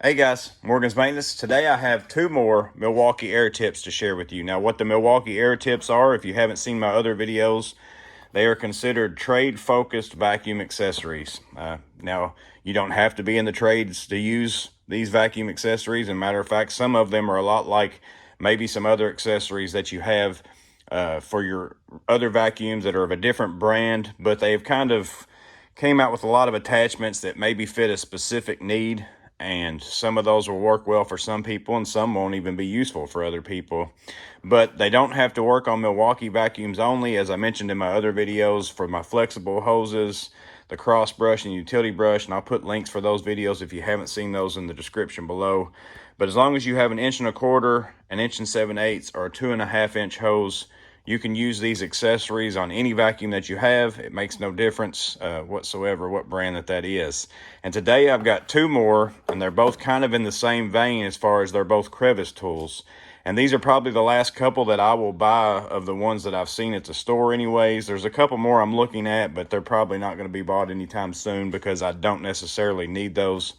Hey guys, Morgan's Maintenance. Today I have two more Milwaukee Air Tips to share with you. Now what the Milwaukee Air Tips are, if you haven't seen my other videos, they are considered trade-focused vacuum accessories. Now you don't have to be in the trades to use these vacuum accessories. As a matter of fact, some of them are a lot like maybe some other accessories that you have for your other vacuums that are of a different brand, but they've kind of came out with a lot of attachments that maybe fit a specific need, and some of those will work well for some people and some won't even be useful for other people. But they don't have to work on Milwaukee vacuums only, as I mentioned in my other videos for my flexible hoses, the cross brush and utility brush, and I'll put links for those videos if you haven't seen those in the description below. But as long as you have 1.25 inches, 1 7/8 or a 2.5 inch hose, you can use these accessories on any vacuum that you have. It makes no difference whatsoever what brand that is. And today I've got two more, and they're both kind of in the same vein as far as they're both Crevice tools. And these are probably the last couple that I will buy of the ones that I've seen at the store anyways. There's a couple more I'm looking at, but they're probably not going to be bought anytime soon because I don't necessarily need those.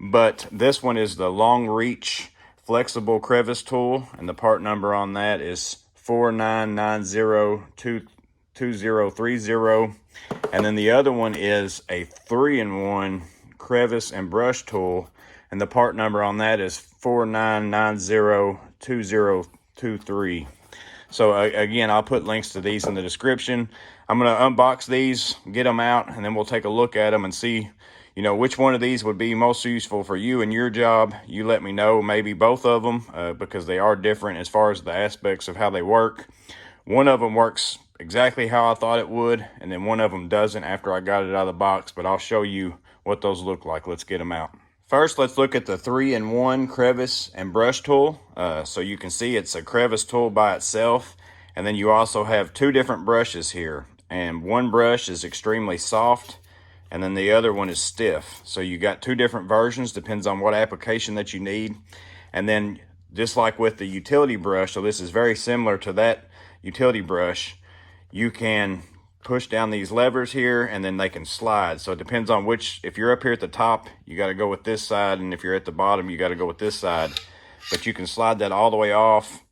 But this one is the long reach flexible crevice tool, and the part number on that is 49902030. And then the other one is a 3-in-1 crevice and brush tool, and the part number on that is 49902023. So again, I'll put links to these in the description. I'm going to unbox these, get them out, and then we'll take a look at them and see, you know, which one of these would be most useful for you and your job. You let me know, maybe both of them, because they are different as far as the aspects of how they work. One of them works exactly how I thought it would, and then one of them doesn't after I got it out of the box, but I'll show you what those look like. Let's get them out. First, let's look at the 3-in-1 crevice and brush tool. So you can see it's a crevice tool by itself, and then you also have two different brushes here, and one brush is extremely soft, and then the other one is stiff. So you got two different versions, depends on what application that you need. And then just like with the utility brush, so this is very similar to that utility brush, you can push down these levers here and then they can slide. So it depends on which, if you're up here at the top, you got to go with this side, and if you're at the bottom, you got to go with this side. But you can slide that all the way off,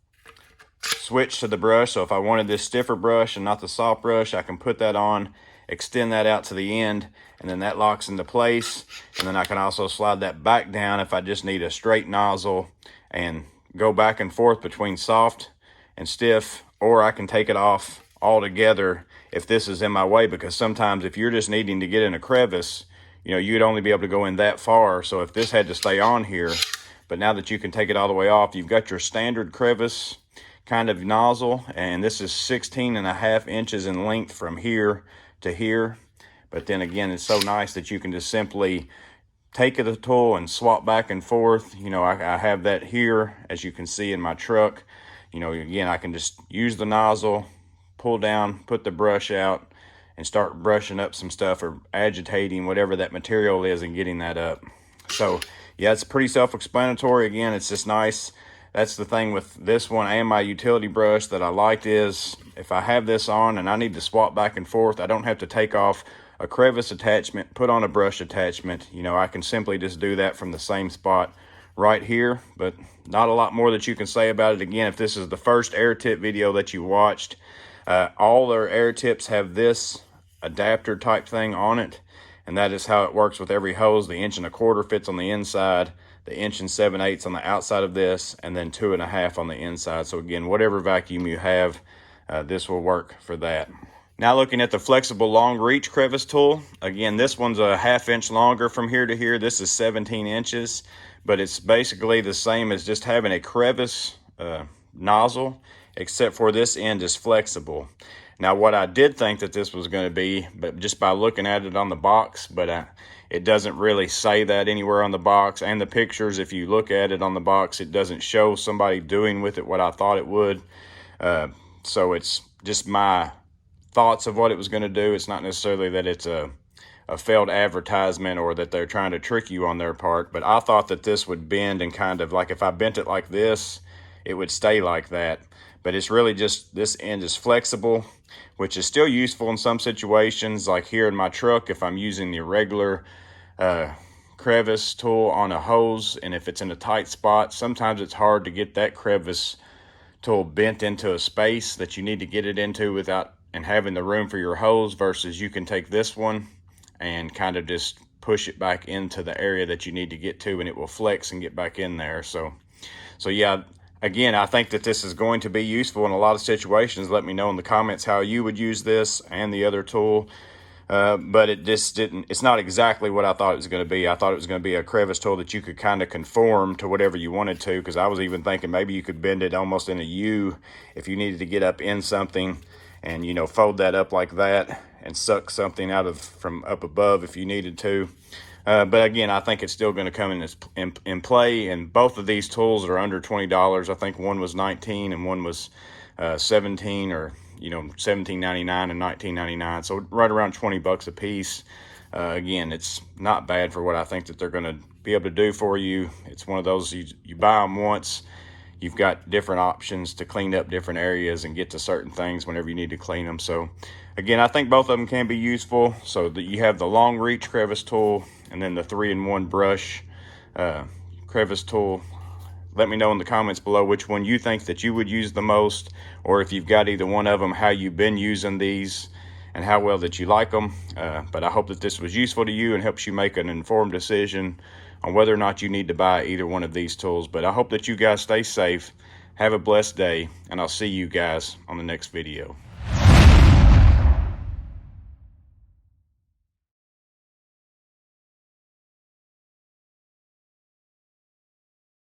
switch to the brush. So if I wanted this stiffer brush and not the soft brush, I can put that on, extend that out to the end, and then that locks into place. And then I can also slide that back down if I just need a straight nozzle and go back and forth between soft and stiff, or I can take it off altogether if this is in my way, because sometimes if you're just needing to get in a crevice, you know, you'd only be able to go in that far. So if this had to stay on here, but now that you can take it all the way off, you've got your standard crevice kind of nozzle, and this is 16.5 inches in length from here to here. But then again, it's so nice that you can just simply take the tool and swap back and forth. You know, I have that here, as you can see in my truck. You know, again, I can just use the nozzle, pull down, put the brush out, and start brushing up some stuff or agitating whatever that material is and getting that up. So yeah, it's pretty self-explanatory. Again, it's just nice. That's the thing with this one and my utility brush that I liked, is if I have this on and I need to swap back and forth, I don't have to take off a crevice attachment, put on a brush attachment. You know, I can simply just do that from the same spot right here. But not a lot more that you can say about it. Again, if this is the first air tip video that you watched, all their air tips have this adapter type thing on it, and that is how it works with every hose. The 1.25 inch fits on the inside, the 1 7/8 inch on the outside of this, and then 2.5 on the inside. So again, whatever vacuum you have, this will work for that. Now looking at the flexible long reach crevice tool, again, this one's a 1/2 inch longer from here to here. This is 17 inches, but it's basically the same as just having a crevice nozzle, except for this end is flexible. Now what I did think that this was going to be, but just by looking at it on the box, but it doesn't really say that anywhere on the box, and the pictures, if you look at it on the box, it doesn't show somebody doing with it what I thought it would. So it's just my thoughts of what it was going to do. It's not necessarily that it's a failed advertisement or that they're trying to trick you on their part, but I thought that this would bend and kind of like, if I bent it like this, it would stay like that. But it's really just, this end is flexible, which is still useful in some situations, like here in my truck if I'm using the regular crevice tool on a hose, and if it's in a tight spot, sometimes it's hard to get that crevice tool bent into a space that you need to get it into without and having the room for your hose, versus you can take this one and kind of just push it back into the area that you need to get to, and it will flex and get back in there. So yeah, again, I think that this is going to be useful in a lot of situations. Let me know in the comments how you would use this and the other tool. But it just didn't, it's not exactly what I thought it was going to be. I thought it was going to be a crevice tool that you could kind of conform to whatever you wanted to, because I was even thinking maybe you could bend it almost in a U if you needed to get up in something and, you know, fold that up like that and suck something out of from up above if you needed to. But again, I think it's still going to come in play, and both of these tools are under $20. I think one was $19 and one was $17, or you know, $17.99 and $19.99, so right around $20 a piece. Again, it's not bad for what I think that they're going to be able to do for you. It's one of those, you buy them once, you've got different options to clean up different areas and get to certain things whenever you need to clean them. So again, I think both of them can be useful. So that you have the long reach crevice tool and then the 3-in-1 brush crevice tool. Let me know in the comments below which one you think that you would use the most, or if you've got either one of them, how you've been using these and how well that you like them. But I hope that this was useful to you and helps you make an informed decision on whether or not you need to buy either one of these tools. But I hope that you guys stay safe, have a blessed day, and I'll see you guys on the next video.